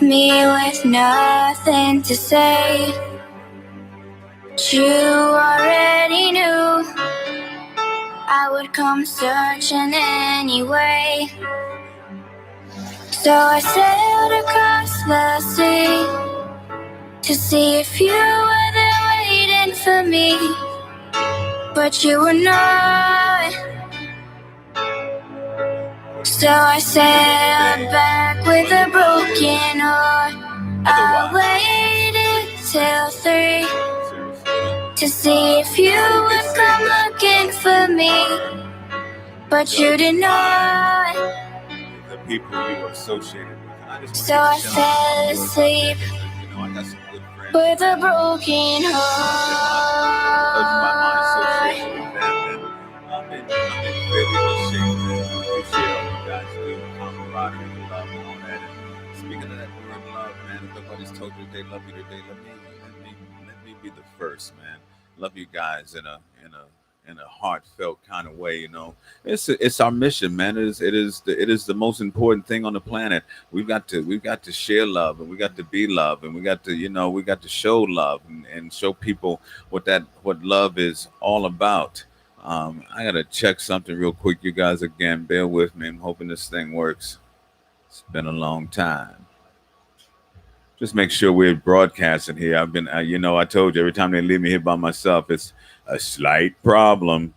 me with nothing to say. You already knew I would come searching anyway. So I sailed across the sea to see if you were there waiting for me, but you were not. So I sailed back with a broken heart. I waited till 3 to see if you would come looking for me, but you did not. The people you are associated with. So I fell asleep with a broken heart. I'm in really good shape, man. I appreciate all you guys do, camaraderie, love, and all that. And speaking of that word love, man, if nobody's told you they love you today, let me be the first, man. Love you guys in a heartfelt kind of way, you know. It's our mission, man. It is the most important thing on the planet. We've got to share love, and we got to be love, and we got to, we got to show love, and show people what love is all about. I gotta check something real quick, you guys. Again, bear with me. I'm hoping this thing works. It's been a long time. Just make sure we're broadcasting here. I've been, I told you every time they leave me here by myself, it's a slight problem.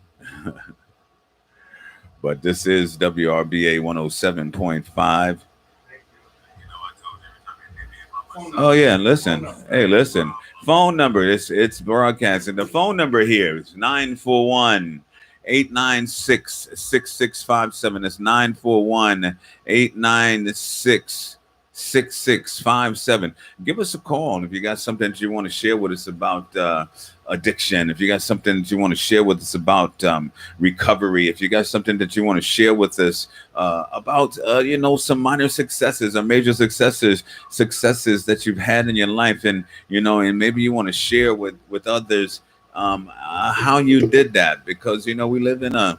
But this is WRBA 107.5. Oh yeah, listen. Hey, listen. Phone number. It's broadcasting. The phone number here is 941-896-6657. It's 941-896-6657. Give us a call if you got something that you want to share with us about addiction. If you got something that you want to share with us about recovery. If you got something that you want to share with us about some minor successes or major successes that you've had in your life, and and maybe you want to share with others how you did that, because we live in a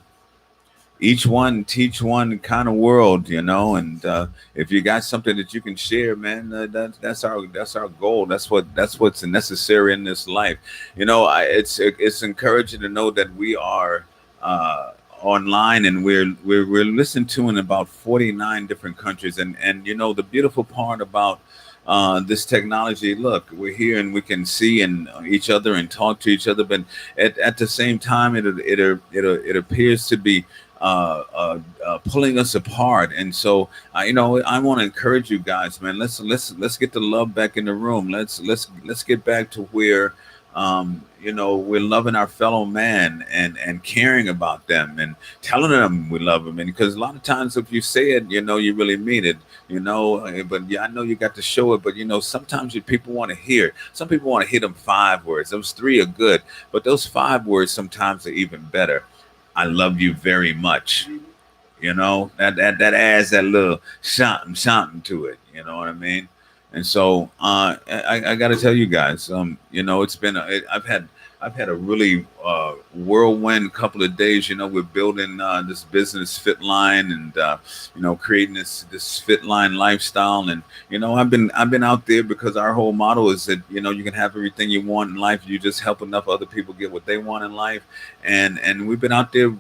each one teach one kind of world, and if you got something that you can share, man, that's our goal. That's what's necessary in this life. It's encouraging to know that we are online, and we're listened to in about 49 different countries, and the beautiful part about this technology, look, we're here and we can see each other and talk to each other, but at the same time, it appears to be pulling us apart. And so I want to encourage you guys, man. Let's get the love back in the room. Let's get back to where we're loving our fellow man and caring about them and telling them we love them. And because a lot of times if you say it, you really mean it, but yeah, I know you got to show it, but sometimes people want to hear. Some people want to hear them 5 words. Those 3 are good, but those 5 words sometimes are even better. I love you very much. That adds that little something to it. You know what I mean? And so I got to tell you guys, it's been I've had a really whirlwind couple of days. We're building this business Fit Line, and creating this Fit Line lifestyle. And I've been out there because our whole motto is that you can have everything you want in life. You just help enough other people get what they want in life. And we've been out there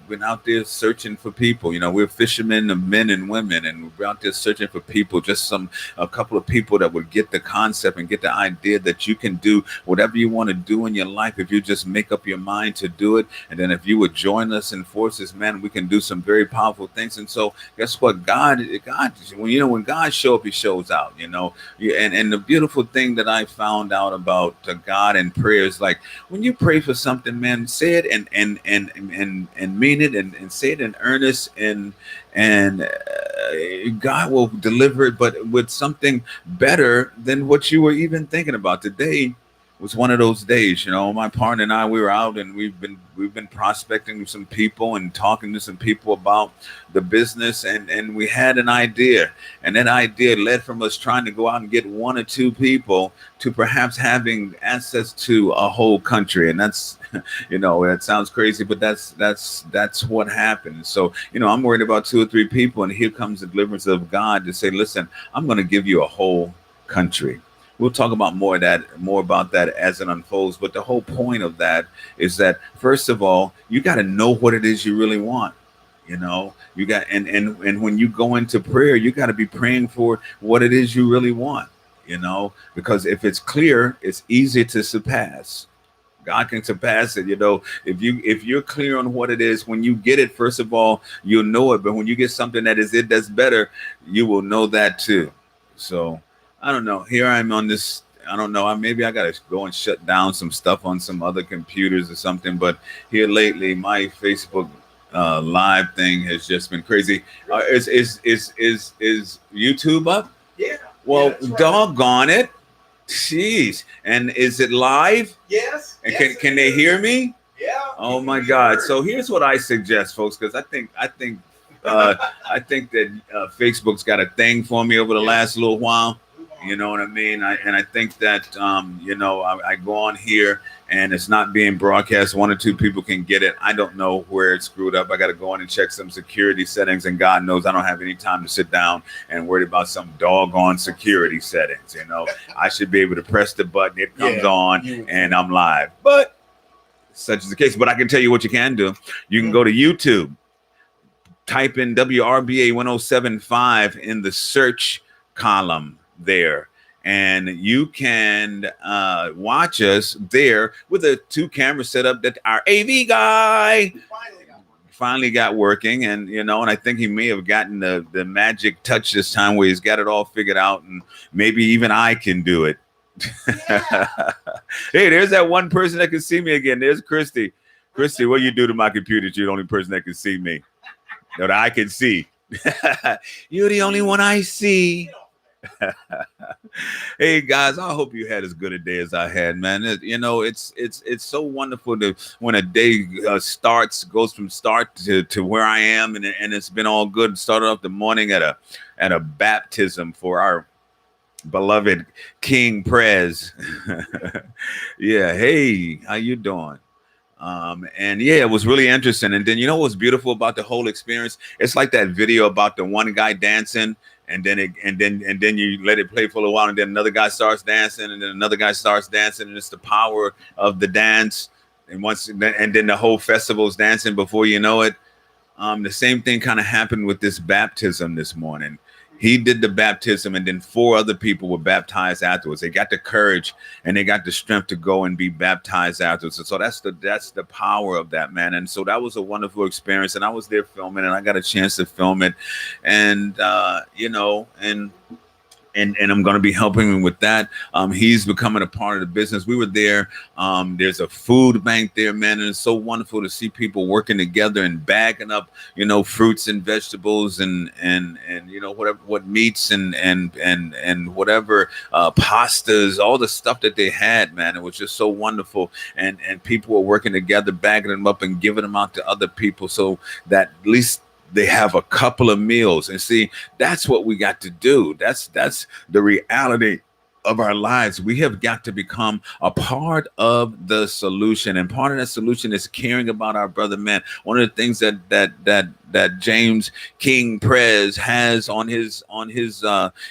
searching for people. We're fishermen of men and women, and we're out there searching for people. Just a couple of people that would get the concept and get the idea that you can do whatever you want to do in your life if you just make up your mind to do it. And then if you would join us in forces, man, we can do some very powerful things. And so guess what? God, when God shows up, he shows out, and the beautiful thing that I found out about God and prayer is, like, when you pray for something, man, say it and mean it, and say it in earnest, and God will deliver it, but with something better than what you were even thinking about. Today was one of those days. My partner and I, we were out, and we've been prospecting some people and talking to some people about the business, and we had an idea, and that idea led from us trying to go out and get 1 or 2 people to perhaps having access to a whole country. And that's that sounds crazy, but that's what happened. So I'm worried about 2 or 3 people, and here comes the deliverance of God to say, listen, I'm going to give you a whole country. We'll talk about more about that as it unfolds. But the whole point of that is that first of all, you got to know what it is you really want. You know, you got and when you go into prayer, you got to be praying for what it is you really want. You know, because if it's clear, it's easy to surpass. God can surpass it. You know, if you're clear on what it is, when you get it, first of all, you'll know it. But when you get something that is it that's better, you will know that too. So I don't know. Here I'm on this. I don't know. Maybe I gotta go and shut down some stuff on some other computers or something. But here lately, my Facebook live thing has just been crazy. Is YouTube up? Yeah. Well, yeah, right. doggone it. Jeez. And is it live? Yes. And yes, can they hear me? Yeah. Oh my God. So here's what I suggest, folks, because I think that Facebook's got a thing for me over the last little while. You know what I mean? I think that I go on here and it's not being broadcast. One or two people can get it. I don't know where it's screwed up. I got to go in and check some security settings, and God knows I don't have any time to sit down and worry about some doggone security settings. You know, I should be able to press the button, it comes on, and I'm live. But such is the case. But I can tell you what you can do. You can go to YouTube, type in WRBA 1075 in the search column there, and you can watch us there with a 2 camera setup that our AV guy finally got working. And and I think he may have gotten the magic touch this time where he's got it all figured out, and maybe even I can do it. Hey, there's that one person that can see me again. There's Christy. What you do to my computer? You're the only person that can see me that I can see. You're the only one I see. Hey guys, I hope you had as good a day as I had, man. It's so wonderful to when a day goes from start to where I am, and it's been all good. Started off the morning at a baptism for our beloved King Prez. Yeah, hey, how you doing? And yeah, it was really interesting. And then what's beautiful about the whole experience? It's like that video about the one guy dancing, and then you let it play for a while, and then another guy starts dancing, and then another guy starts dancing, and it's the power of the dance. And then the whole festival's dancing before you know it. The same thing kind of happened with this baptism this morning. He did the baptism, and then 4 other people were baptized afterwards. They got the courage and they got the strength to go and be baptized afterwards. So that's the power of that, man. And so that was a wonderful experience. And I was there filming, and I got a chance to film it. And and I'm going to be helping him with that. He's becoming a part of the business. We were there. There's a food bank there, man, and it's so wonderful to see people working together and bagging up, fruits and vegetables and what meats and whatever pastas, all the stuff that they had, man. It was just so wonderful, and people were working together, bagging them up and giving them out to other people, so that at least they have a couple of meals. And see, that's what we got to do. That's the reality of our lives. We have got to become a part of the solution, and part of that solution is caring about our brother, man. One of the things that James King Prez has on his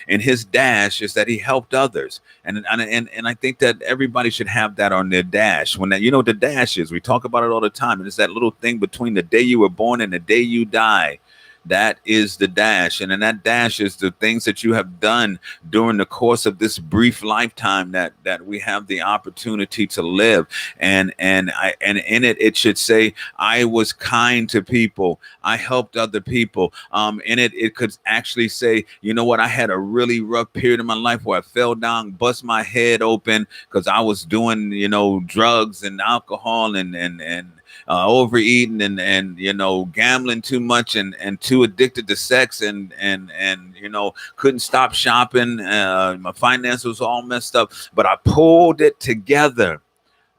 in his dash is that he helped others, and I think that everybody should have that on their dash. When the dash is, we talk about it all the time, and it's that little thing between the day you were born and the day you die. That is the dash. And in that dash is the things that you have done during the course of this brief lifetime that we have the opportunity to live. And in it should say, I was kind to people. I helped other people. In it could actually say, you know what? I had a really rough period in my life where I fell down, bust my head open because I was doing, drugs and alcohol and overeating and gambling too much and too addicted to sex and couldn't stop shopping. My finances was all messed up, but I pulled it together.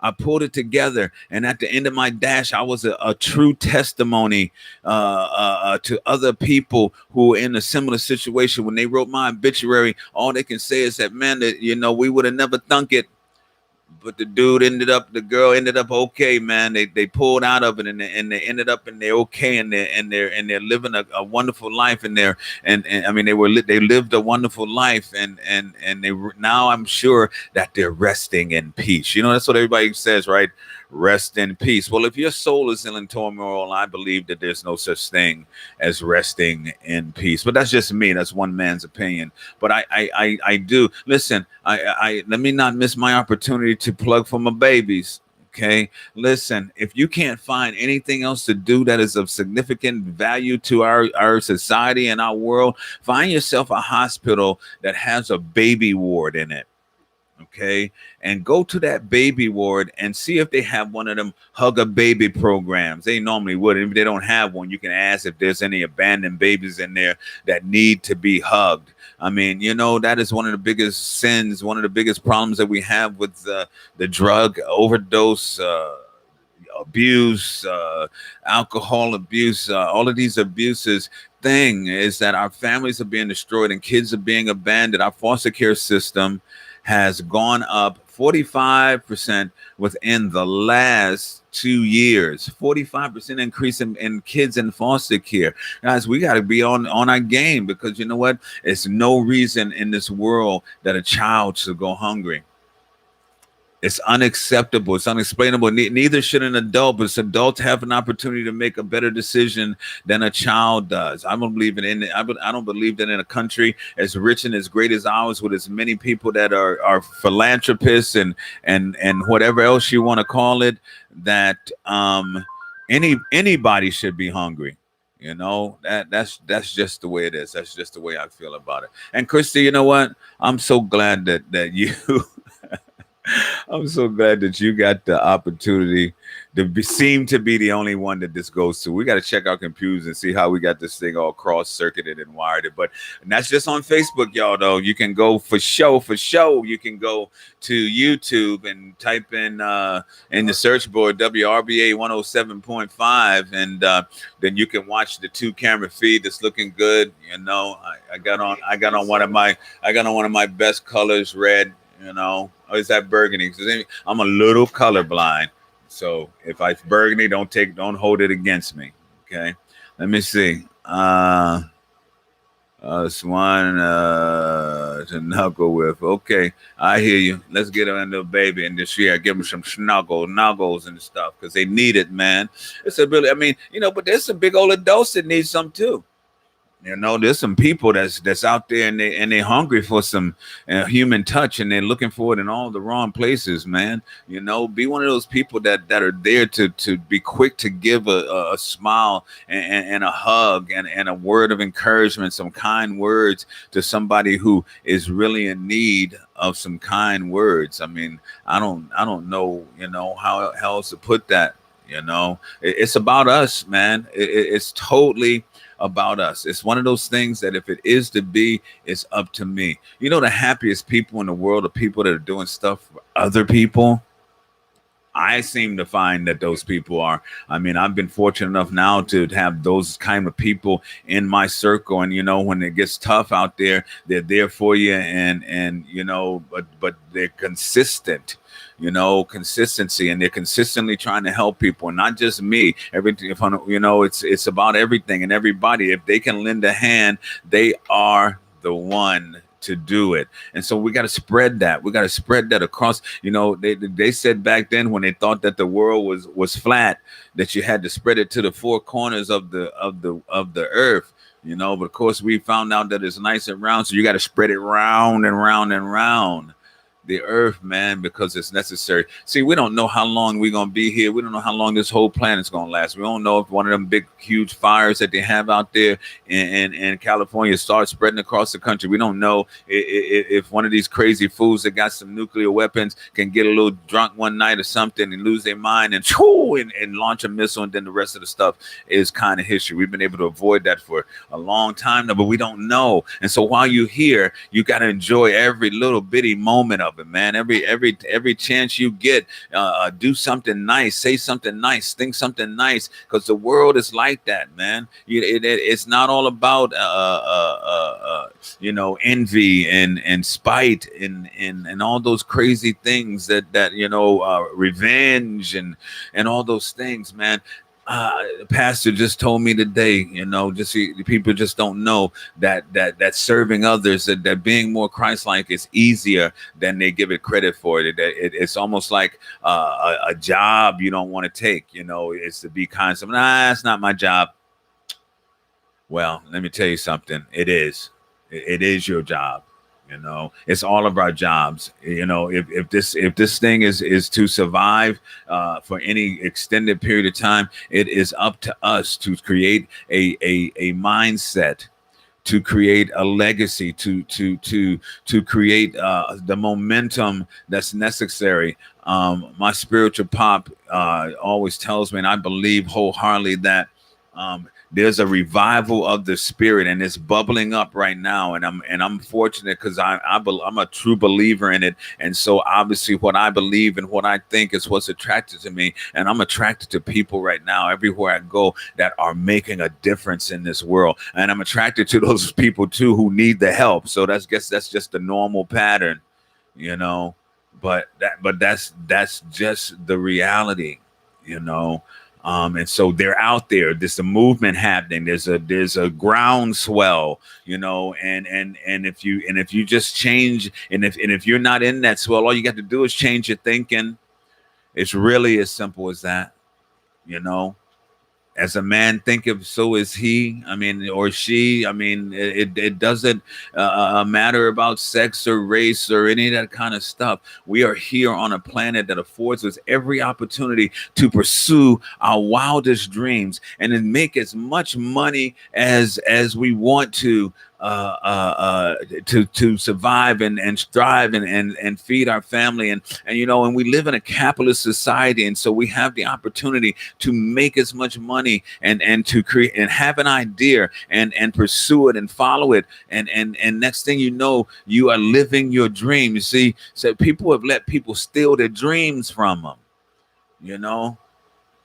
And at the end of my dash, I was a true testimony to other people who were in a similar situation. When they wrote my obituary, all they can say is that, man, that we would have never thunk it. But the girl ended up okay, man. They pulled out of it, and they ended up, and they're okay, and they're living a wonderful life, and I mean they lived a wonderful life, and now I'm sure that they're resting in peace. You know, that's what everybody says, right? Rest in peace. Well, if your soul is in turmoil, I believe that there's no such thing as resting in peace. But that's just me. That's one man's opinion. But I do listen. I let me not miss my opportunity to plug for my babies. Okay, listen, if you can't find anything else to do that is of significant value to our society and our world, find yourself a hospital that has a baby ward in it. Okay, and go to that baby ward and see if they have one of them hug a baby programs. They normally would. If they don't have one, you can ask if there's any abandoned babies in there that need to be hugged. I mean, you know, that is one of the biggest sins, one of the biggest problems that we have with the drug overdose, abuse, alcohol abuse, all of these abuses. Thing is that our families are being destroyed and kids are being abandoned. Our foster care system has gone up 45% within the last 2 years. 45% increase in kids in foster care. Guys, we got to be on our game, because you know what? It's no reason in this world that a child should go hungry. It's unacceptable. It's unexplainable. Neither should an adult, but adults have an opportunity to make a better decision than a child does. I don't believe I don't believe that in a country as rich and as great as ours, with as many people that are philanthropists and whatever else you want to call it, that anybody should be hungry. You know, that's just the way it is. That's just the way I feel about it. And Christy, you know what? I'm so glad that you. I'm so glad that you got the opportunity to seem to be the only one that this goes to. We got to check our computers and see how we got this thing all cross-circuited and wired. But that's just on Facebook, y'all, though. You can go for show. You can go to YouTube and type in the search board WRBA 107.5, and then you can watch the 2-camera feed that's looking good. You know, I got on one of my best colors, red. You know, or is that burgundy? I'm a little colorblind, so if I burgundy, don't hold it against me. Okay, let me see. It's one to knuckle with. Okay, I hear you. Let's get her into a baby and this year. Give them some snuggles and stuff, because they need it, man. It's a really, I mean, you know, but there's some big old adults that need some too. You know, there's some people that's out there, and they're hungry for some human touch, and they're looking for it in all the wrong places, man. You know, be one of those people that are there to be quick to give a smile and a hug and a word of encouragement, some kind words to somebody who is really in need of some kind words. I mean, I don't know, you know, how else to put that. You know, it's about us, man. It's totally about us. It's one of those things that if it is to be, it's up to me. You know, the happiest people in the world are people that are doing stuff for other people. I seem to find that those people are. I mean, I've been fortunate enough now to have those kind of people in my circle, and you know, when it gets tough out there, they're there for you, and you know, but they're consistent. You know, consistency, and they're consistently trying to help people, and not just me. Everything, you know, it's about everything and everybody. If they can lend a hand, they are the one to do it. And so we got to spread that. We got to spread that across. You know, they said back then, when they thought that the world was flat, that you had to spread it to the 4 corners of the earth. You know, but of course we found out that it's nice and round, so you got to spread it round and round and round the earth, man, because it's necessary. See, we don't know how long we're going to be here. We don't know how long this whole planet's going to last. We don't know if one of them big, huge fires that they have out there in California starts spreading across the country. We don't know if one of these crazy fools that got some nuclear weapons can get a little drunk one night or something and lose their mind and launch a missile, and then the rest of the stuff is kind of history. We've been able to avoid that for a long time now, but we don't know. And so while you're here, you got to enjoy every little bitty moment of of it, man. Every chance you get, do something nice, say something nice, think something nice, because the world is like that, man. It's not all about envy and spite and all those crazy things that revenge and all those things, man. The pastor just told me today, people just don't know that serving others, that being more Christ-like is easier than they give it credit for. It's almost like a job you don't want to take. It's to be kind. So, that's not my job. Well, let me tell you something. It is. It is your job. It's all of our jobs. If this thing is to survive for any extended period of time, it is up to us to create a mindset, to create a legacy, to create the momentum that's necessary. My spiritual pop always tells me, and I believe wholeheartedly that there's a revival of the spirit, and it's bubbling up right now. And I'm fortunate because I'm a true believer in it. And so obviously what I believe and what I think is what's attracted to me. And I'm attracted to people right now everywhere I go that are making a difference in this world. And I'm attracted to those people too who need the help. So that's just the normal pattern, but that's just the reality, and so they're out there. There's a movement happening. There's a groundswell, and if you just change, and if you're not in that swell, all you got to do is change your thinking. It's really as simple as that, As a man thinketh, so is he. Or she. It doesn't matter about sex or race or any of that kind of stuff. We are here on a planet that affords us every opportunity to pursue our wildest dreams and then make as much money as we want to survive and strive and feed our family and we live in a capitalist society, and so we have the opportunity to make as much money and to create and have an idea and pursue it and follow it and next thing you know, you are living your dream. You see, so people have let people steal their dreams from them.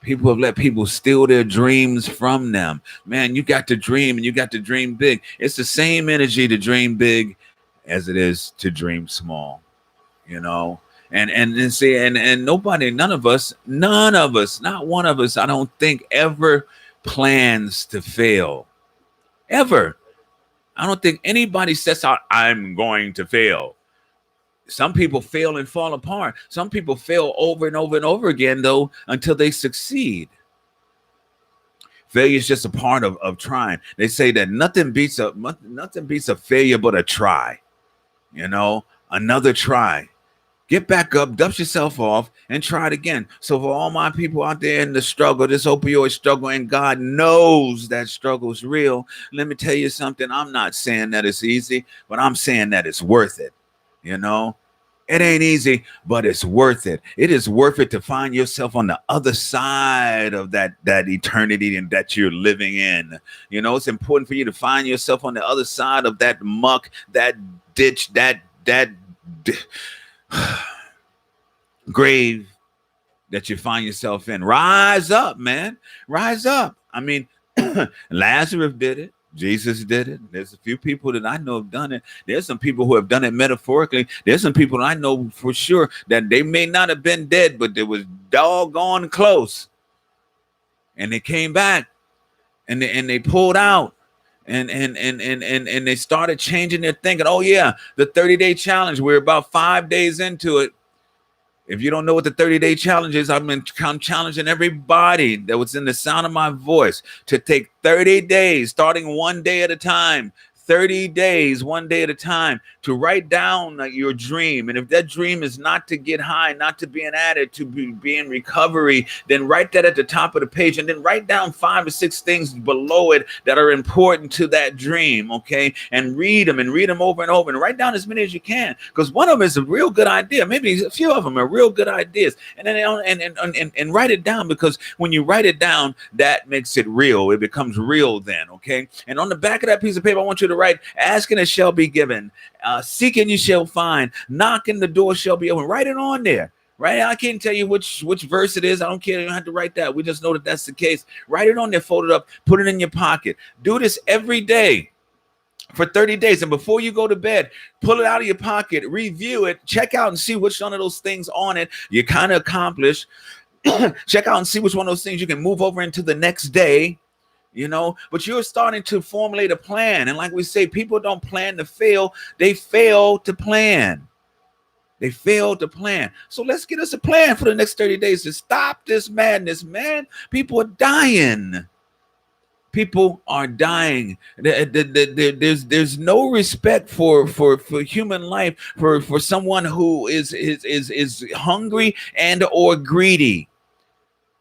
People have let people steal their dreams from them. Man, you got to dream, and you got to dream big. It's the same energy to dream big as it is to dream small, and see, and nobody, none of us, not one of us, I don't think ever plans to fail. Ever. I don't think anybody sets out, I'm going to fail. Some people fail and fall apart. Some people fail over and over and over again, though, until they succeed. Failure is just a part of trying. They say that nothing beats a failure but a try. Another try. Get back up, dust yourself off, and try it again. So for all my people out there in the struggle, this opioid struggle, and God knows that struggle is real, let me tell you something. I'm not saying that it's easy, but I'm saying that it's worth it. It ain't easy, but it's worth it. It is worth it to find yourself on the other side of that eternity and that you're living in. It's important for you to find yourself on the other side of that muck, that ditch, that grave that you find yourself in. Rise up, man. Rise up. Lazarus did it. Jesus did it. There's a few people that I know have done it. There's some people who have done it metaphorically. There's some people that I know for sure that they may not have been dead, but they was doggone close. And they came back and they pulled out and they started changing their thinking. Oh yeah, the 30-day challenge. We're about 5 days into it. If you don't know what the 30-day challenge is, I'm challenging everybody that was in the sound of my voice to take 30 days, starting one day at a time, 30 days, one day at a time, to write down your dream. And if that dream is not to get high, not to be an addict, to be in recovery, then write that at the top of the page, and then write down 5 or 6 things below it that are important to that dream, okay? And read them over and over, and write down as many as you can, because one of them is a real good idea. Maybe a few of them are real good ideas, and then and write it down, because when you write it down, that makes it real. It becomes real then, okay? And on the back of that piece of paper, I want you to right? Asking it shall be given. Seeking you shall find. Knocking the door shall be open. Write it on there. Right? I can't tell you which verse it is. I don't care. You don't have to write that. We just know that that's the case. Write it on there, fold it up, put it in your pocket. Do this every day for 30 days. And before you go to bed, pull it out of your pocket, review it, check out and see which one of those things on it you kind of accomplished. Check out and see which one of those things you can move over into the next day. But you're starting to formulate a plan. And like we say, people don't plan to fail. They fail to plan. They failed to plan. So let's get us a plan for the next 30 days to stop this madness, man. People are dying. People are dying. There's no respect for human life for someone who is hungry and or greedy.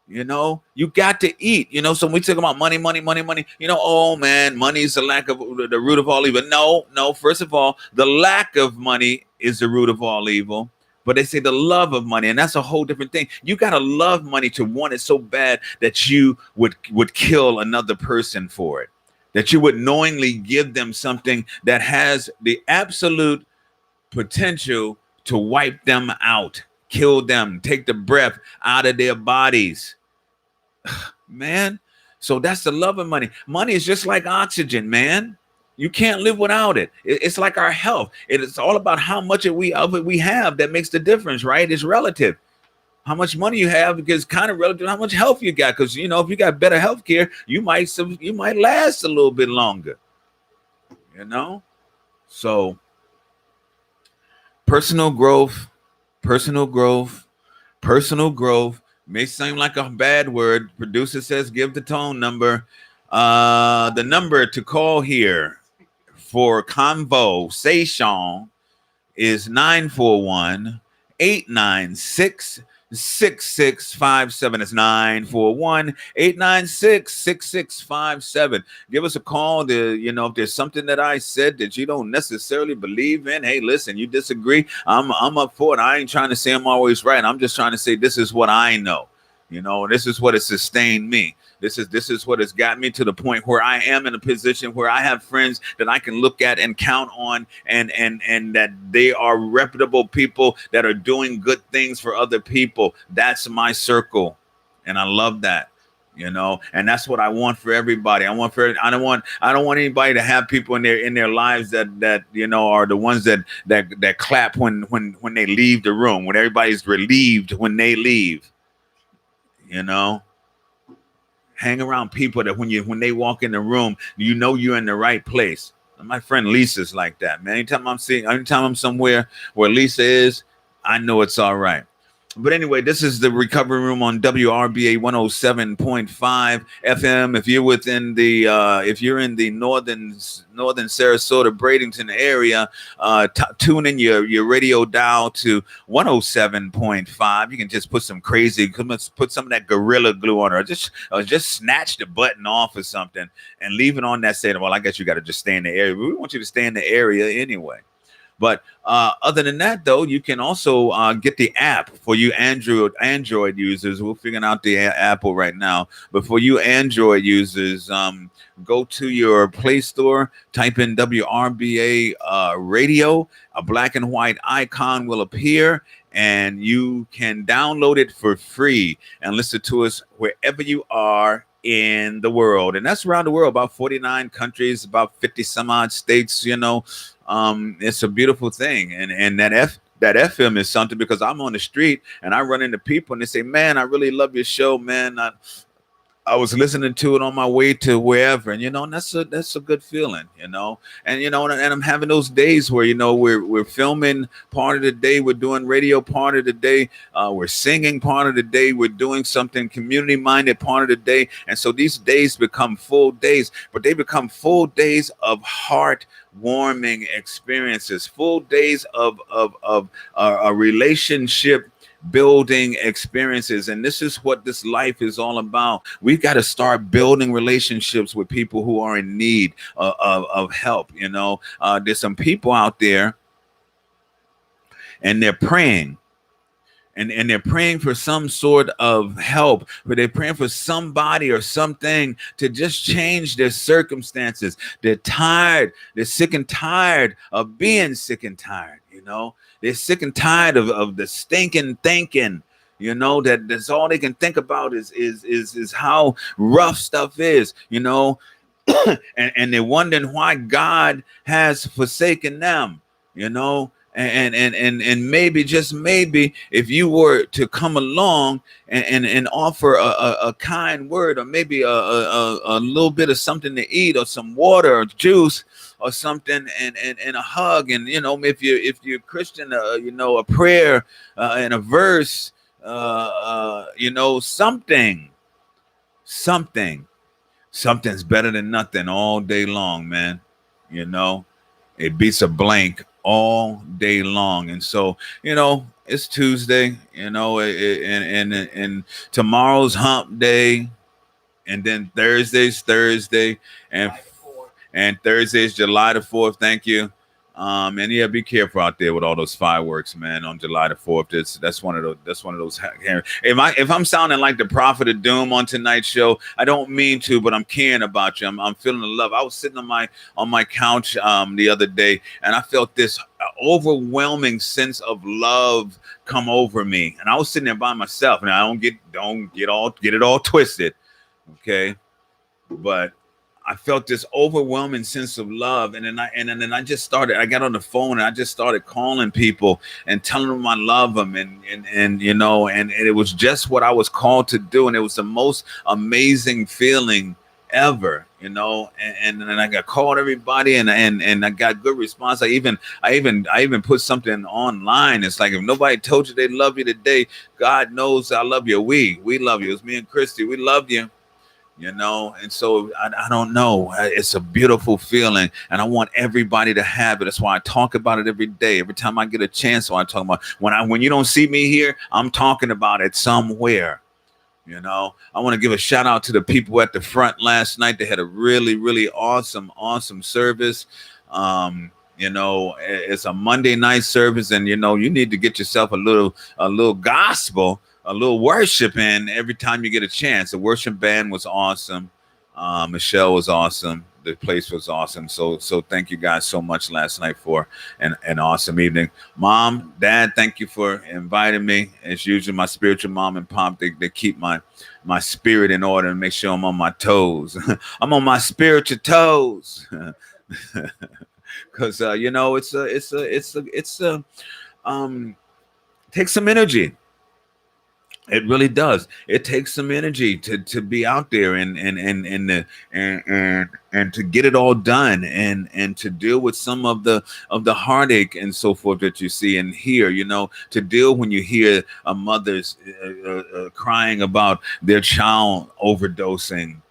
You got to eat. So when we talk about money, oh man, money is the root of all evil. No. First of all, the lack of money is the root of all evil. But they say the love of money, and that's a whole different thing. You got to love money to want it so bad that you would kill another person for it, that you would knowingly give them something that has the absolute potential to wipe them out, kill them, take the breath out of their bodies. Man, so that's the love of money. Money is just like oxygen, man. You can't live without it. It's like our health. It's all about how much of it we have that makes the difference, right? It's relative. How much money you have is kind of relative to how much health you got. Because if you got better health care, you might last a little bit longer. So personal growth may seem like a bad word. Producer says give the tone number. The number to call here for conversation is 941-896-6657. It's 941-896-6657. Give us a call if there's something that I said that you don't necessarily believe in. Hey, listen, you disagree. I'm up for it. I ain't trying to say I'm always right. I'm just trying to say this is what I know. This is what has sustained me. This is what has got me to the point where I am in a position where I have friends that I can look at and count on, and that they are reputable people that are doing good things for other people. That's my circle, and I love that. And that's what I want for everybody. I don't want anybody to have people in their lives that are the ones that clap when they leave the room, when everybody's relieved when they leave. Hang around people that when they walk in the room, you're in the right place. My friend Lisa's like that, man. Anytime I'm somewhere where Lisa is, I know it's all right. But anyway, this is the Recovery Room on WRBA 107.5 FM. If you're in the northern Sarasota, Bradenton area, tune in your radio dial to 107.5. You can just put some of that Gorilla Glue on, or just snatch the button off or something and leave it on that saying, well, I guess you got to just stay in the area. We want you to stay in the area anyway. But other than that, though, you can also get the app for you Android users. We're figuring out the Apple right now. But for you Android users, go to your Play Store, type in WRBA Radio. A black and white icon will appear, and you can download it for free and listen to us wherever you are in the world. And that's around the world, about 49 countries, about 50 some odd states. It's a beautiful thing, and that FM is something, because I'm on the street and I run into people and they say, man, I really love your show, man. I was listening to it on my way to wherever, and and that's a good feeling, and I'm having those days where we're filming part of the day, we're doing radio part of the day, we're singing part of the day, we're doing something community minded part of the day, and so these days become full days, but they become full days of heart-warming experiences, full days of a relationship building experiences. And this is what this life is all about. We've got to start building relationships with people who are in need of help. There's some people out there and they're praying and they're praying for some sort of help, but they're praying for somebody or something to just change their circumstances. They're tired. They're sick and tired of being sick and tired. They're sick and tired of the stinking thinking. That's all they can think about is how rough stuff is. And they're wondering why God has forsaken them. And maybe, just maybe, if you were to come along and offer a kind word, or maybe a little bit of something to eat, or some water or juice or something, and a hug, and if you're Christian, a prayer and a verse, something's better than nothing all day long, man. It beats a blank all day long. And so, it's Tuesday, and tomorrow's hump day, and then Thursday's Thursday, and Thursday's July the 4th. Thank you. And yeah, be careful out there with all those fireworks, man, on July the 4th. That's one of those. If I'm sounding like the prophet of doom on tonight's show, I don't mean to, but I'm caring about you. I'm feeling the love. I was sitting on my couch the other day, and I felt this overwhelming sense of love come over me. And I was sitting there by myself, and I don't get it all twisted, okay? But I felt this overwhelming sense of love, and then I just started. I got on the phone and I just started calling people and telling them I love them, and it was just what I was called to do, and it was the most amazing feeling ever, and then I got called everybody, and I got good response. I even put something online. It's like, if nobody told you they love you today, God knows I love you. We love you. It's me and Christy. We love you. And so I don't know. It's a beautiful feeling, and I want everybody to have it. That's why I talk about it every day. Every time I get a chance, so I talk about when you don't see me here, I'm talking about it somewhere. I want to give a shout out to the people at the front last night. They had a really, really awesome service. It's a Monday night service, and you need to get yourself a little gospel, a little worship in every time you get a chance. The worship band was awesome. Michelle was awesome. The place was awesome. So thank you guys so much last night for an awesome evening. Mom, Dad, thank you for inviting me. As usual, my spiritual mom and pop, they keep my spirit in order and make sure I'm on my toes. I'm on my spiritual toes. Because takes some energy. It really does. It takes some energy to be out there and to get it all done and to deal with some of the heartache and so forth that you see and hear. To deal when you hear a mother's crying about their child overdosing.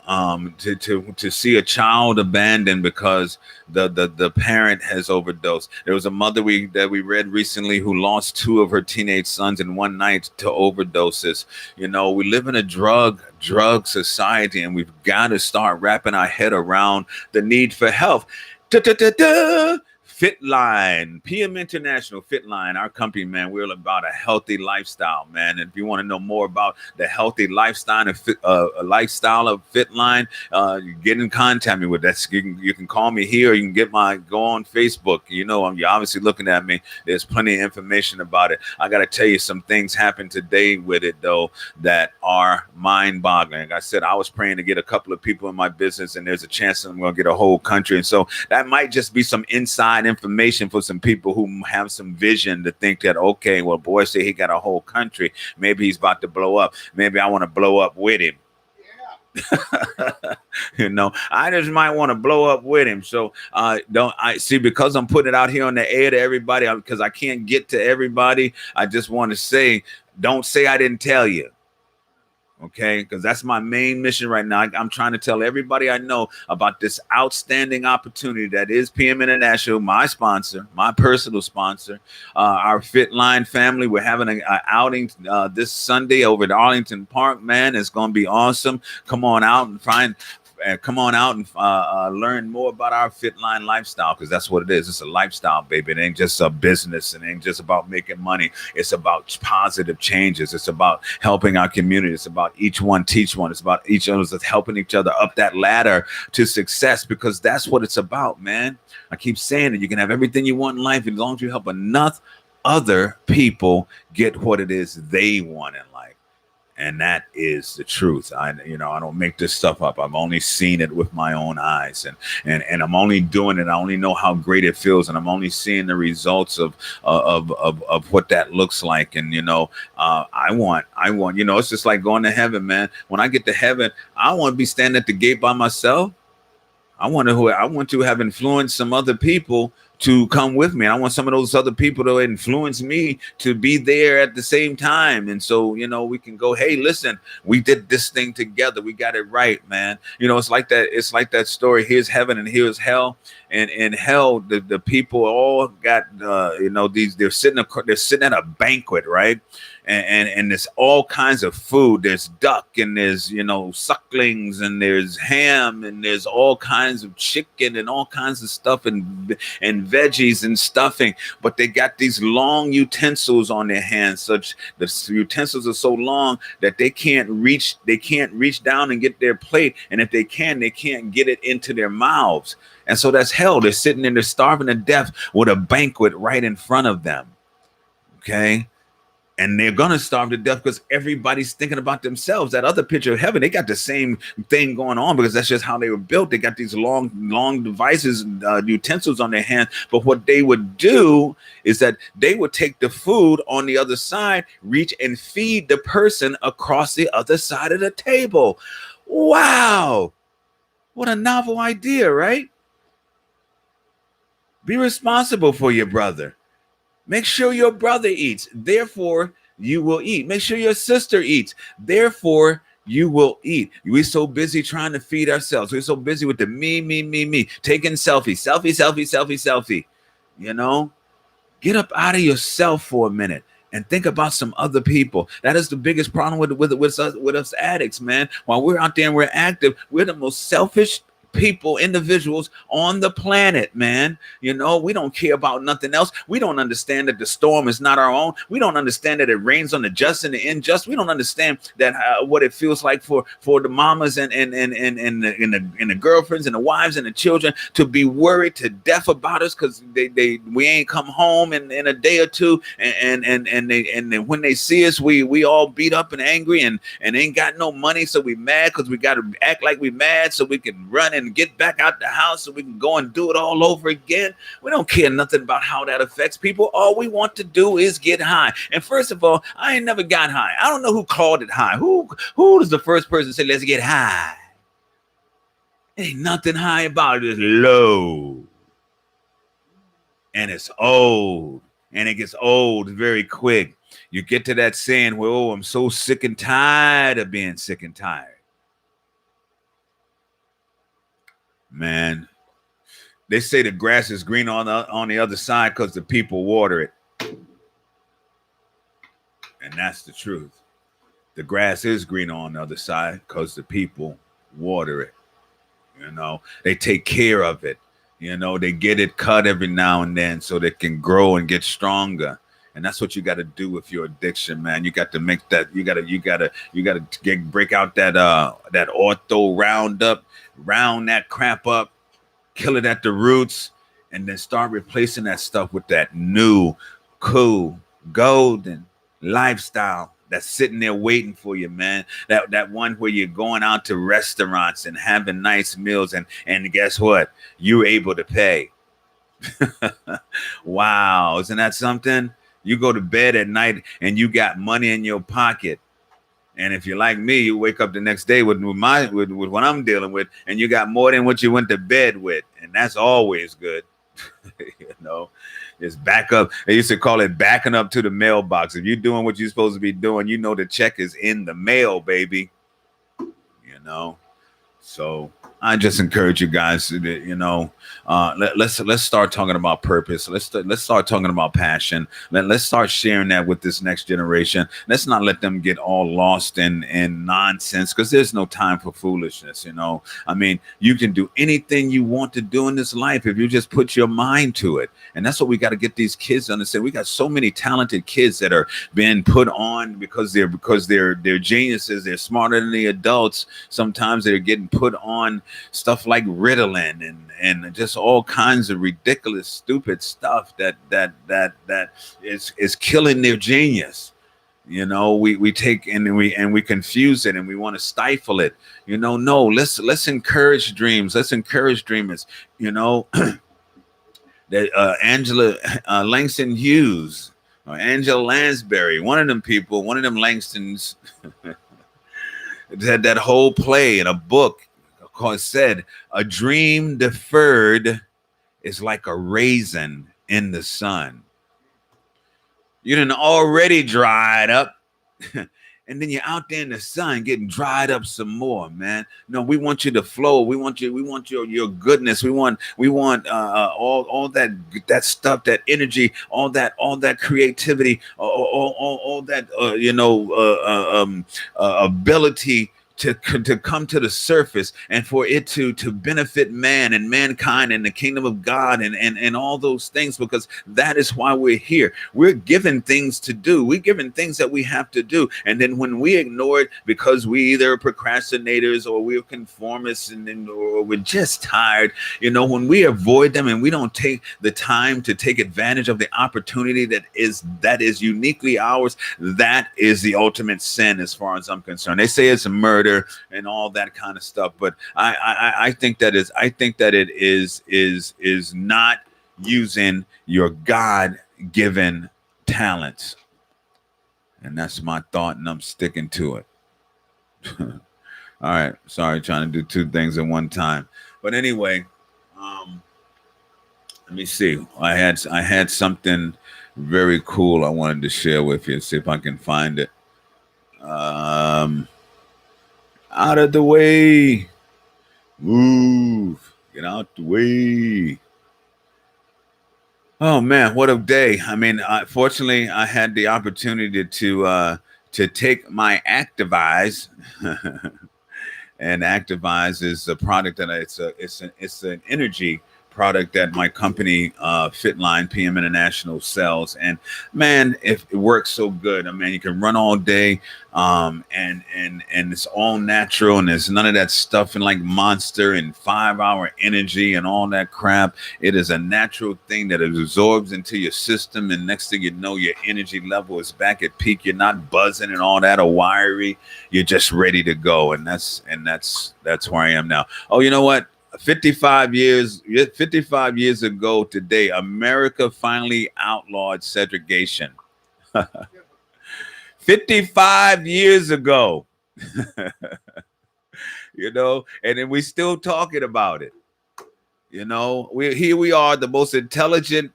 To see a child abandoned because the parent has overdosed. There was a mother that we read recently who lost 2 of her teenage sons in one night to overdoses. We live in a drug society, and we've got to start wrapping our head around the need for health. Fitline, PM International Fitline, our company, man, we're about a healthy lifestyle, man. And if you want to know more about the healthy lifestyle of Fitline, you get in contact with me with that. You can call me here. You can go on Facebook. You're obviously looking at me. There's plenty of information about it. I got to tell you, some things happened today with it, though, that are mind-boggling. Like I said, I was praying to get a couple of people in my business, and there's a chance that I'm going to get a whole country. And so that might just be some inside information for some people who have some vision to think that, okay, well, boy, say he got a whole country. Maybe he's about to blow up. Maybe I want to blow up with him. Yeah. I just might want to blow up with him. So because I'm putting it out here on the air to everybody, because I can't get to everybody, I just want to say, don't say I didn't tell you. Okay, because that's my main mission right now. I'm trying to tell everybody I know about this outstanding opportunity that is PM International, my sponsor, my personal sponsor, our Fitline family. We're having an outing this Sunday over at Arlington Park, man. It's going to be awesome. Come on out and come on out and learn more about our Fitline lifestyle, because that's what it is. It's a lifestyle, baby. It ain't just a business. It ain't just about making money. It's about positive changes. It's about helping our community. It's about each one teach one. It's about each of us helping each other up that ladder to success, because that's what it's about, man. I keep saying that you can have everything you want in life as long as you help enough other people get what it is they want in life. And that is the truth. I don't make this stuff up. I've only seen it with my own eyes, and I'm only doing it. I only know how great it feels, and I'm only seeing the results of what that looks like. And I want. It's just like going to heaven, man. When I get to heaven, I want to be standing at the gate by myself. I want to have influenced some other people to come with me. I want some of those other people to influence me to be there at the same time. And so, we can go, hey, listen, we did this thing together. We got it right, man. It's like that. It's like that story. Here's heaven and here's hell. And in hell, the people all got, they're sitting at a banquet, right? And there's all kinds of food. There's duck, and there's, sucklings, and there's ham, and there's all kinds of chicken and all kinds of stuff, and veggies and stuffing. But they got these long utensils on their hands. The utensils are so long that they can't reach down and get their plate. And if they can't get it into their mouths. And so that's hell. They're sitting and they're starving to death with a banquet right in front of them. Okay. And they're going to starve to death because everybody's thinking about themselves. That other picture of heaven, they got the same thing going on because that's just how they were built. They got these long devices, utensils on their hands. But what they would do is that they would take the food on the other side, reach and feed the person across the other side of the table. Wow. What a novel idea, right? Be responsible for your brother. Make sure your brother eats, therefore you will eat. Make sure your sister eats, therefore you will eat. We're so busy trying to feed ourselves. We're so busy with the me, taking selfie. Get up out of yourself for a minute and think about some other people. That is the biggest problem with us addicts, man. While we're out there and we're active, we're the most selfish individuals on the planet, man. We don't care about nothing else. We don't understand that the storm is not our own. We don't understand that it rains on the just and the unjust. We don't understand that what it feels like for the mamas and the girlfriends and the wives and the children to be worried to death about us because we ain't come home in a day or two, and then when they see us, we all beat up and angry and ain't got no money, so we mad because we got to act like we mad so we can run and get back out the house so we can go and do it all over again. We don't care nothing about how that affects people. All we want to do is get high. And first of all, I ain't never got high. I don't know who called it high. Who was the first person to say, let's get high? Ain't nothing high about it. It's low. And it's old. And it gets old very quick. You get to that saying, well, I'm so sick and tired of being sick and tired. Man, they say the grass is green on the other side because the people water it. And that's the truth. The grass is green on the other side because the people water it. They take care of it. They get it cut every now and then so they can grow and get stronger. And that's what you got to do with your addiction, man. You got to make that. You got to break out that ortho Roundup, round that crap up, kill it at the roots, and then start replacing that stuff with that new, cool, golden lifestyle that's sitting there waiting for you, man. That one where you're going out to restaurants and having nice meals, and guess what? You're able to pay. Wow, isn't that something? You go to bed at night and you got money in your pocket. And if you're like me, you wake up the next day with what I'm dealing with, and you got more than what you went to bed with. And that's always good. Just back up. They used to call it backing up to the mailbox. If you're doing what you're supposed to be doing, the check is in the mail, baby. So I just encourage you guys to, let's start talking about purpose. Let's start talking about passion. Let's start sharing that with this next generation. Let's not let them get all lost in nonsense, because there's no time for foolishness. I mean, you can do anything you want to do in this life if you just put your mind to it. And that's what we got to get these kids to understand. We got so many talented kids that are being put on because they're geniuses. They're smarter than the adults. Sometimes they're getting put on stuff like Ritalin and just all kinds of ridiculous, stupid stuff that is killing their genius. We take and we confuse it, and we want to stifle it. No, let's encourage dreams. Let's encourage dreamers. That Angela Langston Hughes or Angela Lansbury, one of them Langstons, had that whole play in a book said, a dream deferred is like a raisin in the sun. You done already dried up, and then you're out there in the sun getting dried up some more, man. No, we want you to flow. We want your goodness. We want all that stuff, that energy, all that creativity, all that ability to come to the surface, and for it to benefit man and mankind and the kingdom of God and all those things, because that is why we're here. We're given things to do. We're given things that we have to do. And then when we ignore it because we either are procrastinators or we're conformists or we're just tired, when we avoid them and we don't take the time to take advantage of the opportunity that is uniquely ours, that is the ultimate sin as far as I'm concerned. They say it's a murder and all that kind of stuff, but I think that it is not using your God-given talents, and that's my thought, and I'm sticking to it. All right, sorry, trying to do two things at one time, but anyway, let me see. I had something very cool I wanted to share with you. See if I can find it. Out of the way. Move. Get out the way. Oh man, what a day. I mean, fortunately, I had the opportunity to take my Activise. And Activise is a product that it's an energy product that my company Fitline PM International sells, and man, it works so good. I mean, you can run all day, and it's all natural, and there's none of that stuff in like Monster and 5-hour energy and all that crap. It is a natural thing that absorbs into your system, and next thing you know, your energy level is back at peak. You're not buzzing and all that or wiry. You're just ready to go, and that's where I am now. Oh, you know what? 55 years ago today, America finally outlawed segregation. 55 years ago. And then we still talking about it. We are the most intelligent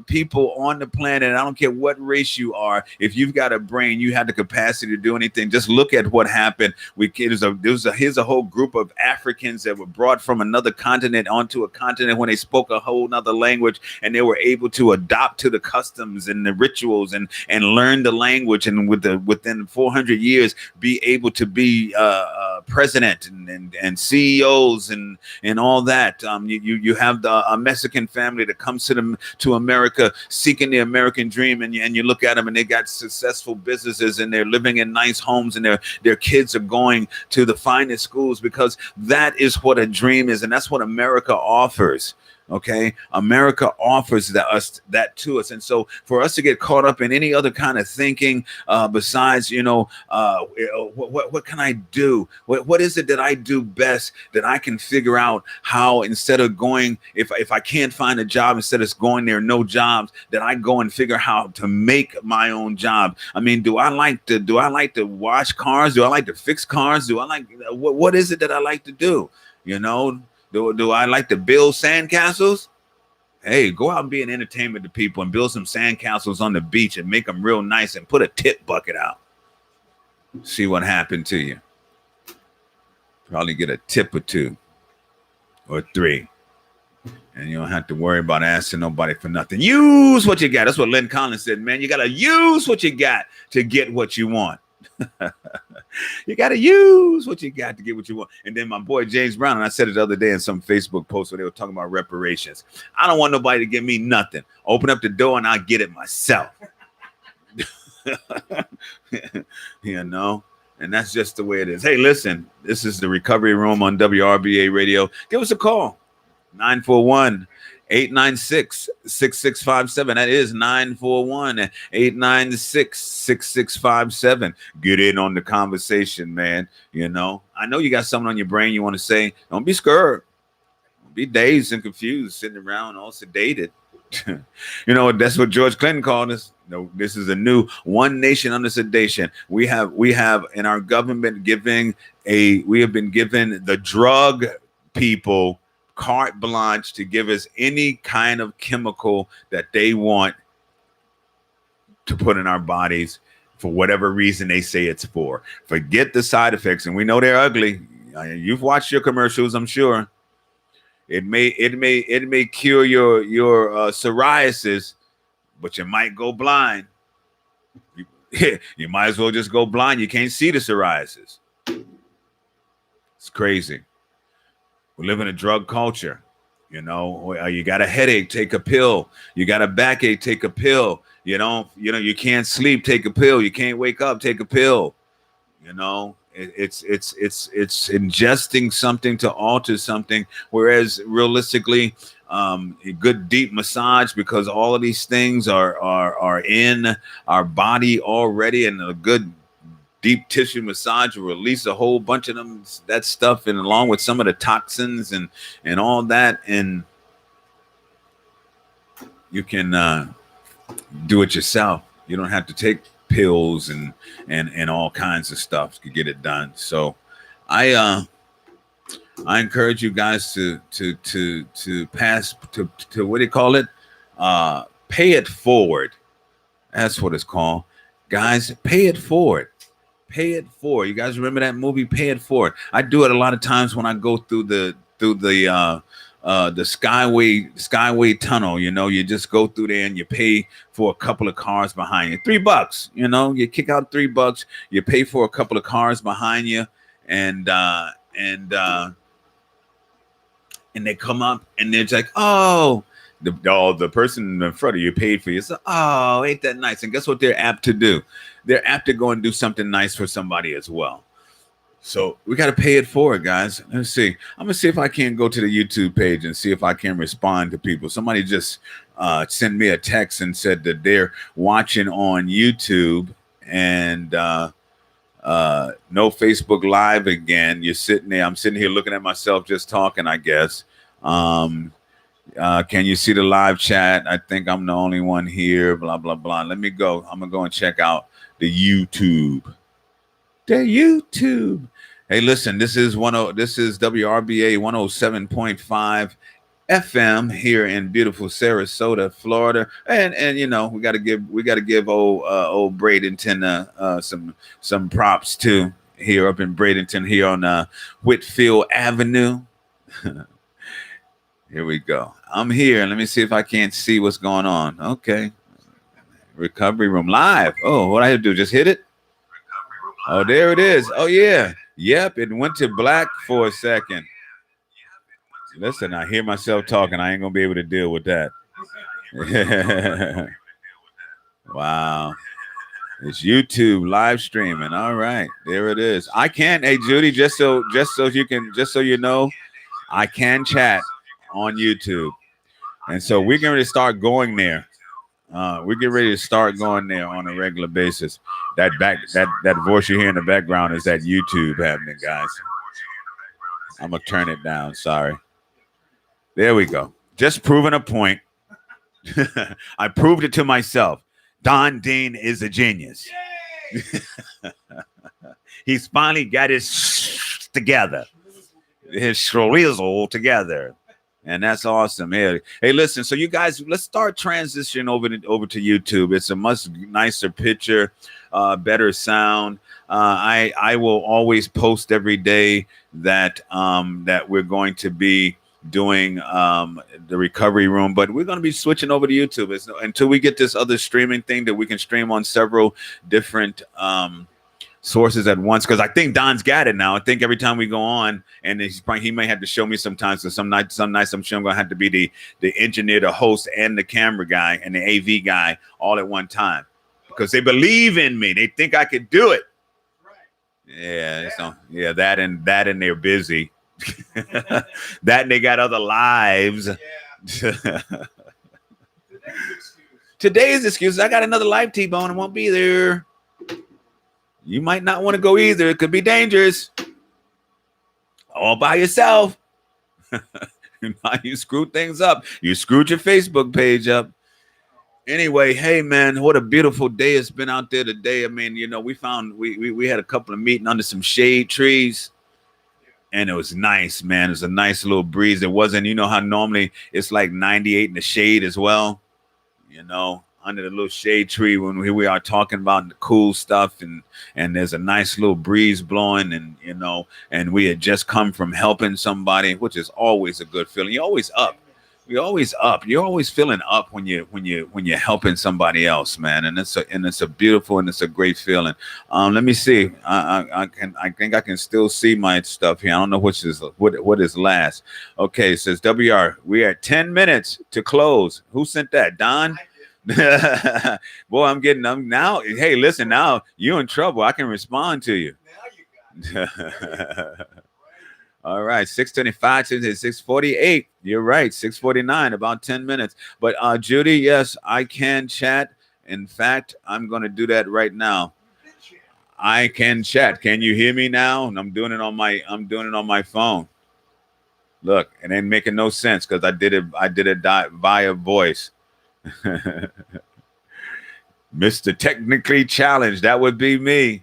people on the planet. I don't care what race you are. If you've got a brain, you have the capacity to do anything. Just look at what happened. Here's a whole group of Africans that were brought from another continent onto a continent when they spoke a whole nother language, and they were able to adopt to the customs and the rituals and learn the language, and within 400 years be able to be president and CEOs and all that. You have a Mexican family that comes to America seeking the American dream, and you look at them and they got successful businesses and they're living in nice homes, and their kids are going to the finest schools, because that is what a dream is, and that's what America offers. Okay, America offers that to us, and so for us to get caught up in any other kind of thinking besides, what can I do? What is it that I do best that I can figure out how, instead of going, if I can't find a job, instead of going there no jobs, that I go and figure how to make my own job. I mean, do I like to wash cars? Do I like to fix cars? What is it that I like to do? Do I like to build sandcastles? Hey, go out and be an entertainment to people and build some sandcastles on the beach and make them real nice and put a tip bucket out. See what happened to you. Probably get a tip or two. or 3. And you don't have to worry about asking nobody for nothing. Use what you got. That's what Lynn Collins said, man. You got to use what you got to get what you want. You got to use what you got to get what you want. And then my boy James Brown, and I said it the other day in some Facebook post where they were talking about reparations. I don't want nobody to give me nothing. Open up the door and I'll get it myself. You know, and that's just the way it is. Hey, listen, this is the Recovery Room on WRBA Radio. Give us a call. 941-896-6657. That is 941-896-6657. Get in on the conversation, man. You know, I know you got something on your brain you want to say. Don't be scared. Don't be dazed and confused, sitting around all sedated. You know, that's what George Clinton called us. No, this is a new one nation under sedation. We have in our government we have been given the drug people carte blanche to give us any kind of chemical that they want to put in our bodies for whatever reason they say it's for. Forget the side effects, and we know they're ugly. You've watched your commercials, I'm sure. It may cure your psoriasis, but you might go blind. You might as well just go blind. You can't see the psoriasis. It's crazy. We live in a drug culture. You know, you got a headache, take a pill. You got a backache, take a pill. You can't sleep, take a pill. You can't wake up, take a pill. You know, it's ingesting something to alter something. Whereas realistically, a good deep massage, because all of these things are in our body already, and a good deep tissue massage will release a whole bunch of that stuff, and along with some of the toxins and all that, and you can do it yourself. You don't have to take pills and all kinds of stuff to get it done. So I encourage you guys to pass to what do you call it? Pay it forward. That's what it's called. Guys, pay it forward. Pay it forward. You guys remember that movie, Pay It Forward? I do it a lot of times when I go through the Skyway tunnel. You know, you just go through there and you pay for a couple of cars behind you. $3. You know, you kick out $3. You pay for a couple of cars behind you, and they come up and they're like, oh, the person in front of you paid for you. So, oh, ain't that nice? And guess what they're apt to do? They're apt to go and do something nice for somebody as well. So we got to pay it forward, guys. Let's see. I'm going to see if I can go to the YouTube page and see if I can respond to people. Somebody just sent me a text and said that they're watching on YouTube, and no Facebook Live again. You're sitting there. I'm sitting here looking at myself just talking, I guess. Can you see the live chat? I think I'm the only one here, blah, blah, blah. Let me go. I'm going to go and check out the YouTube. Hey, listen, this is WRBA 107.5 FM here in beautiful Sarasota, Florida. And you know, we got to give old Bradenton some props too, here up in Bradenton, here on Whitfield Avenue. Here we go. I'm here. Let me see if I can't see what's going on. Okay. Recovery Room live. Oh, what I have to do? Just hit it? Oh, there it is. Oh, yeah. Yep. It went to black for a second. Listen, I hear myself talking. I ain't going to be able to deal with that. Wow. It's YouTube live streaming. All right. There it is. I can. Hey, Judy, just so you know, I can chat on YouTube. And so we're going to start going there. We're getting ready to start going there on a regular basis. That voice you hear in the background is that YouTube happening, guys. I'm going to turn it down. Sorry. There we go. Just proving a point. I proved it to myself. Don Dean is a genius. He's finally got his together. His shrizzle together. And that's awesome. Hey, listen, so you guys, let's start transitioning over to YouTube. It's a much nicer picture, better sound. I will always post every day that we're going to be doing the recovery room, but we're going to be switching over to YouTube until we get this other streaming thing that we can stream on several different sources at once, because I think Don's got it now. I think every time we go on, and he may have to show me sometimes. So some nights I'm sure I'm gonna have to be the engineer, the host, and the camera guy and the AV guy all at one time, because they believe in me. They think I could do it. Right. Yeah. So yeah, that and they're busy. That and they got other lives. Yeah. Today's excuse. I got another live T-Bone and won't be there. You might not want to go either. It could be dangerous. All by yourself. You screwed things up. You screwed your Facebook page up. Anyway, hey man, what a beautiful day it's been out there today. I mean, we had a couple of meetings under some shade trees, and it was nice, man. It was a nice little breeze. It wasn't, how normally it's like 98 in the shade as well, under the little shade tree when we are talking about the cool stuff, and there's a nice little breeze blowing, and and we had just come from helping somebody, which is always a good feeling. You're always up. You're always up. You're always feeling up when you're helping somebody else, man. And it's a beautiful and it's a great feeling. Let me see. I think I can still see my stuff here. I don't know what is last. Okay, it says WR. We are 10 minutes to close. Who sent that? Don? Boy, I'm now. Hey, listen, now you're in trouble. I can respond to you. Now you got it. All right, 6:25 to 6:48. You're right, 6:49, about 10 minutes. But Judy, yes, I can chat. In fact, I'm going to do that right now. I can chat. Can you hear me now? And I'm doing it on my phone. Look, it ain't making no sense because I did it via voice. Mr. Technically Challenged, that would be me.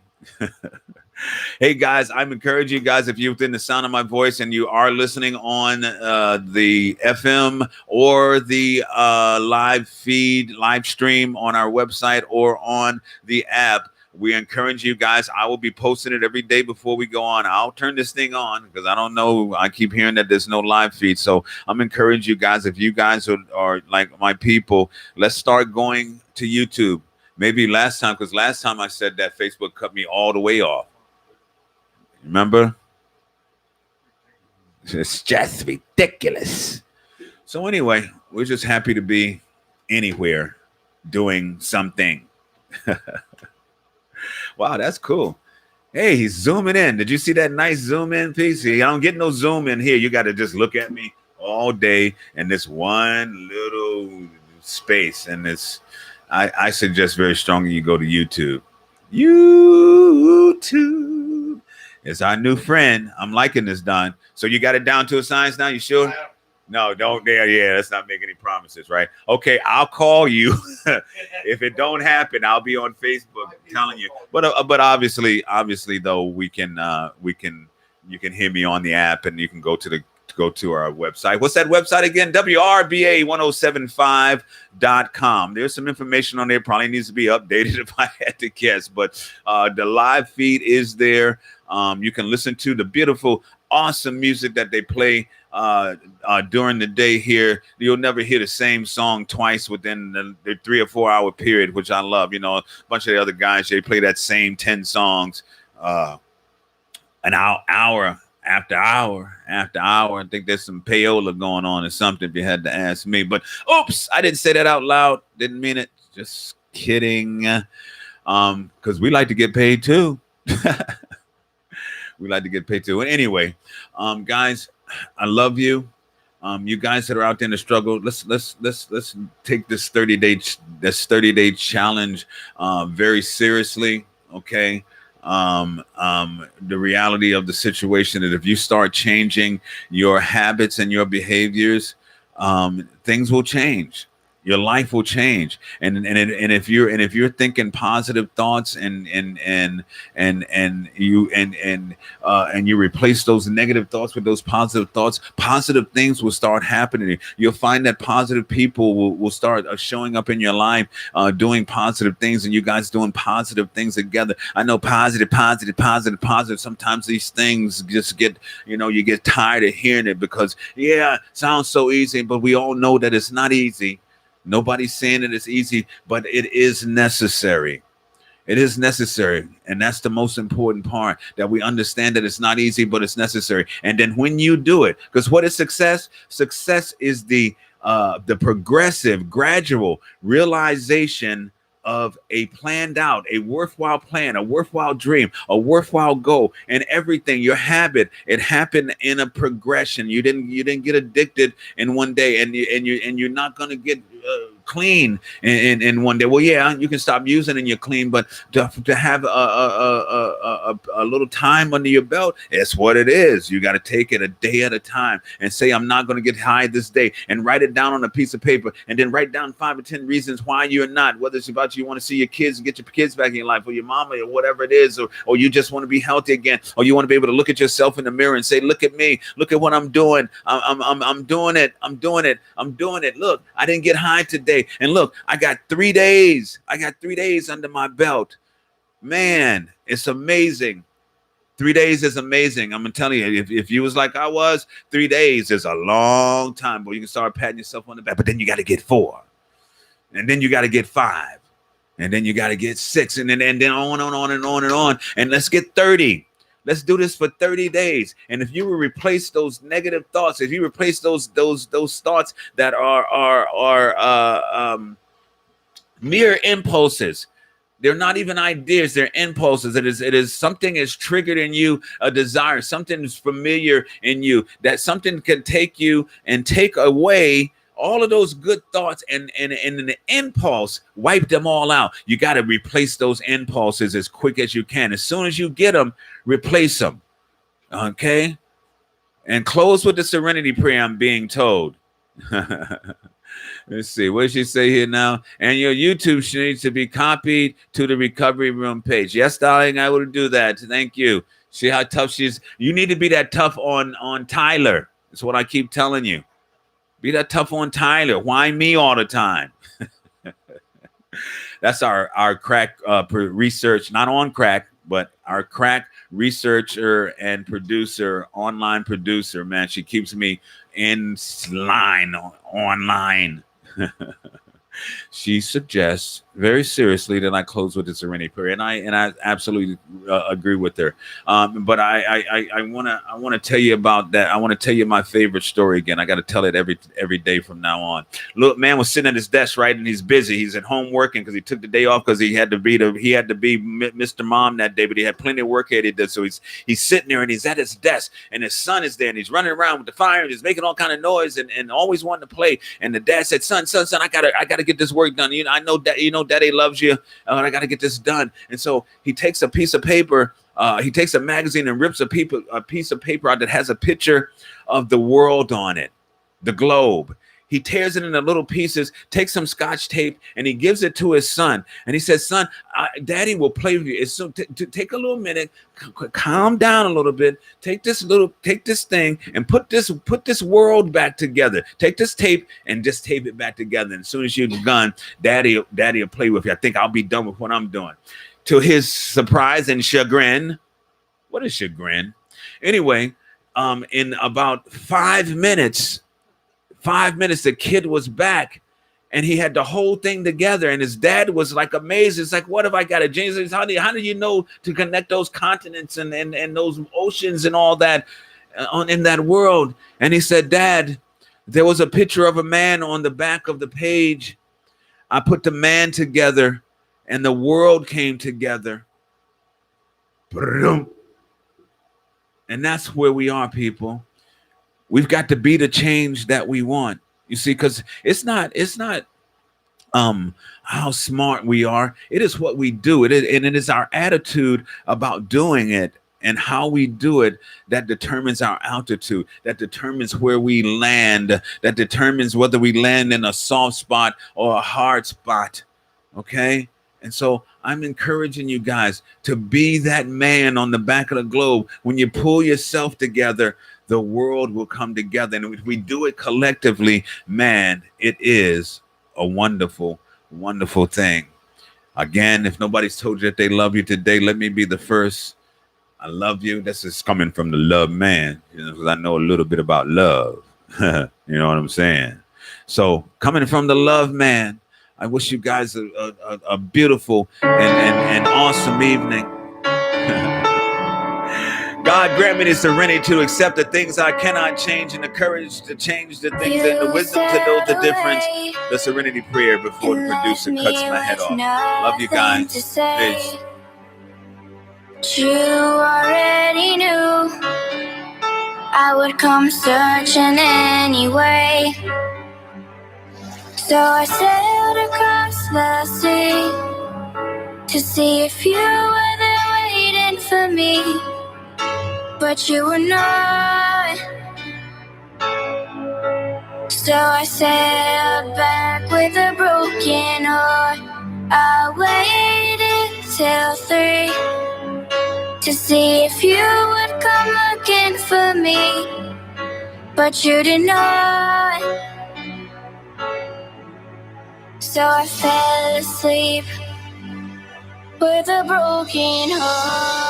Hey guys, I'm encouraging you guys, if you're within the sound of my voice and you are listening on the FM or the live stream on our website or on the app, we encourage you guys. I will be posting it every day before we go on. I'll turn this thing on because I don't know. I keep hearing that there's no live feed. So I'm encouraging you guys, if you guys are like my people, let's start going to YouTube. Maybe last time I said that Facebook cut me all the way off. Remember? It's just ridiculous. So anyway, we're just happy to be anywhere doing something. Wow, that's cool. Hey, he's zooming in. Did you see that nice zoom in piece? I don't get no zoom in here. You got to just look at me all day in this one little space. And I suggest very strongly you go to YouTube. YouTube is our new friend. I'm liking this, Don. So you got it down to a science now? You sure? No, don't there. Yeah, let's not make any promises, right? Okay, I'll call you. If it don't happen, I'll be on Facebook telling you. But obviously though, you can hear me on the app, and you can go to our website. What's that website again? WRBA1075.com. There's some information on there. Probably needs to be updated if I had to guess, but the live feed is there. You can listen to the beautiful, awesome music that they play during the day here. You'll never hear the same song twice within the 3 or 4 hour period, which I love. A bunch of the other guys, they play that same 10 songs an hour after hour after hour. I think there's some payola going on or something, if you had to ask me. But oops, I didn't say that out loud. Didn't mean it. Just kidding. Because we like to get paid too. We like to get paid too. And anyway, guys, I love you. You guys that are out there in the struggle, let's take this 30-day challenge very seriously. Okay. The reality of the situation is, if you start changing your habits and your behaviors, things will change. Your life will change, and if you're thinking positive thoughts and you replace those negative thoughts with those positive thoughts, positive things will start happening. You'll find that positive people will start showing up in your life, doing positive things, and you guys doing positive things together. I know positive. Sometimes these things just get, you get tired of hearing it because it sounds so easy, but we all know that it's not easy. Nobody's saying that it's easy, but it is necessary. It is necessary. And that's the most important part, that we understand that it's not easy, but it's necessary. And then when you do it, because what is success? Success is the progressive, gradual realization of a planned out, a worthwhile plan, a worthwhile dream, a worthwhile goal, and everything. Your habit, it happened in a progression. You didn't get addicted in one day, and you're not gonna get clean in one day. Well, yeah, you can stop using and you're clean, but to have a little time under your belt, it's what it is. You got to take it a day at a time and say, I'm not going to get high this day, and write it down on a piece of paper, and then write down 5 or 10 reasons why you're not, whether it's about you want to see your kids and get your kids back in your life, or your mama, or whatever it is, or you just want to be healthy again, or you want to be able to look at yourself in the mirror and say, look at me, look at what I'm doing. I'm doing it. I'm doing it. Look, I didn't get high today. And look, I got 3 days. I got 3 days under my belt. Man, it's amazing. 3 days is amazing. I'm telling you, if you was like I was, 3 days is a long time. But you can start patting yourself on the back. But then you got to get 4. And then you got to get 5. And then you got to get 6. And then on and on and on and on. And let's get 30. Let's do this for 30 days. And if you will replace those negative thoughts, if you replace those thoughts that are mere impulses, they're not even ideas, they're impulses. It is something is triggered in you, a desire, something is familiar in you, that something can take you and take away all of those good thoughts, and the impulse, wipe them all out. You got to replace those impulses as quick as you can. As soon as you get them, replace them. Okay? And close with the serenity prayer, I'm being told. Let's see. What does she say here now? And your YouTube needs to be copied to the recovery room page. Yes, darling, I will do that. Thank you. See how tough she is? You need to be that tough on Tyler. That's what I keep telling you. Be that tough on Tyler. Why me all the time? That's our crack research, not on crack, but our crack researcher and producer, online producer. Man, she keeps me in line online. She suggests very seriously that I close with the serenity prayer, and I absolutely agree with her. But I want to tell you about that. I want to tell you my favorite story again. I got to tell it every day from now on. Look, man was sitting at his desk, right, and he's busy. He's at home working because he took the day off because he had to be Mr. Mom that day, but he had plenty of work he did. So he's sitting there and he's at his desk, and his son is there, and he's running around with the fire and he's making all kind of noise and always wanting to play. And the dad said, son, I gotta get this work done. I know that Daddy loves you. I got to get this done. And so he takes a piece of paper. He takes a magazine and rips a piece of paper out that has a picture of the world on it, the globe. He tears it into little pieces, takes some Scotch tape, and he gives it to his son. And he says, son, Daddy will play with you. So take a little minute, calm down a little bit. Take this thing and put this world back together. Take this tape and just tape it back together. And as soon as you're done, Daddy will play with you. I think I'll be done with what I'm doing. To his surprise and chagrin, what is chagrin? Anyway, in about 5 minutes, the kid was back, and he had the whole thing together, and his dad was like amazed. It's like, what have I got? And James says, how do you know to connect those continents and those oceans and all that in that world? And he said, Dad, there was a picture of a man on the back of the page. I put the man together, and the world came together. And that's where we are, people. We've got to be the change that we want. You see, because it's not how smart we are. It is what we do. It is our attitude about doing it. And how we do it, that determines our altitude, that determines where we land, that determines whether we land in a soft spot or a hard spot. Okay? And so I'm encouraging you guys to be that man on the back of the globe. When you pull yourself together, the world will come together. And if we do it collectively, man, it is a wonderful, wonderful thing. Again, if nobody's told you that they love you today, let me be the first. I love you. This is coming from the love man, because I know a little bit about love. You know what I'm saying? So coming from the love man, I wish you guys a beautiful and awesome evening. God grant me the serenity to accept the things I cannot change and the courage to change the things and the wisdom to know the difference. The serenity prayer before the producer cuts my head off. Love you guys. Peace. You already knew I would come searching anyway. So I sailed across the sea to see if you were there waiting for me. But you were not. So I sailed back with a broken heart. I waited till 3 to see if you would come looking for me. But you did not. So I fell asleep with a broken heart.